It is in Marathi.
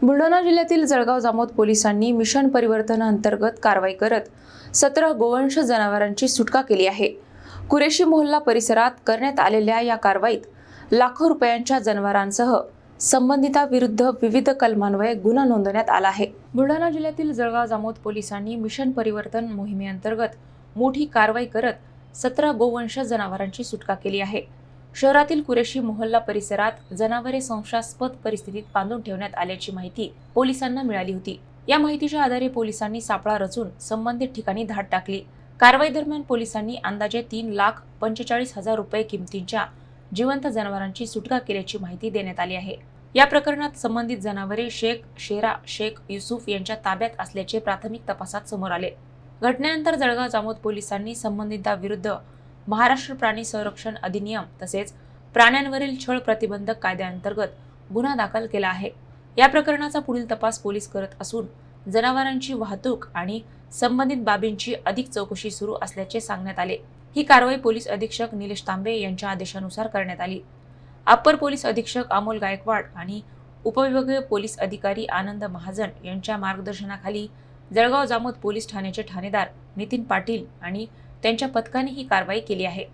बुलढाणा जिल्ह्यातील जळगाव जामोद पोलिसांनी मिशन परिवर्तन अंतर्गत कारवाई करत 17 गोवंश जनावरांची सुटका केली आहे। कुरेशी मोहल्ला परिसरात करण्यात आलेल्या या कारवाईत लाखो रुपयांच्या जनावरांसह संबंधितांविरुद्ध विविध कलमान्वये गुन्हा नोंदवण्यात आला आहे। बुलढाणा जिल्ह्यातील जळगाव जामोद पोलिसांनी मिशन परिवर्तन मोहिमेअंतर्गत मोठी कारवाई करत 17 गोवंश जनावरांची सुटका केली आहे। शहरातील कुरेशी मोहल्ला परिसरात जनावरे संशयास्पद परिस्थितीत बांधून ठेवण्यात आल्याची माहिती पोलिसांना मिळाली होती। या माहितीच्या आधारे पोलिसांनी सापळा रचून संबंधित ठिकाणी धाड टाकली। कारवाई दरम्यान पोलिसांनी अंदाजे 3,45,000 रुपये किमतीच्या जिवंत जनावरांची सुटका केल्याची माहिती देण्यात आली आहे। या प्रकरणात संबंधित जनावरे शेख शेरा शेख युसुफ यांच्या ताब्यात असल्याचे प्राथमिक तपासात समोर आले। घटनेनंतर जळगाव जामोद पोलिसांनी संबंधितांविरुद्ध महाराष्ट्र प्राणी संरक्षण अधिनियम तसेच प्राण्यांवरील छळ प्रतिबंधक कायद्याअंतर्गत गुन्हा दाखल केला आहे। या प्रकरणाचा पुढील तपास पोलीस करत असून जनावरांची वाहतूक आणि संबंधित बाबींची अधिक चौकशी सुरू असल्याचे सांगण्यात आले। ही कारवाई पोलीस अधीक्षक निलेश तांबे यांच्या आदेशानुसार करण्यात आली। अप्पर पोलीस अधीक्षक अमोल गायकवाड आणि उपविभागीय पोलीस अधिकारी आनंद महाजन यांच्या मार्गदर्शनाखाली जळगाव जामोद पोलीस ठाण्याचे ठाणेदार नितीन पाटील आणि त्यांच्या पथकाने ही कारवाई केली आहे।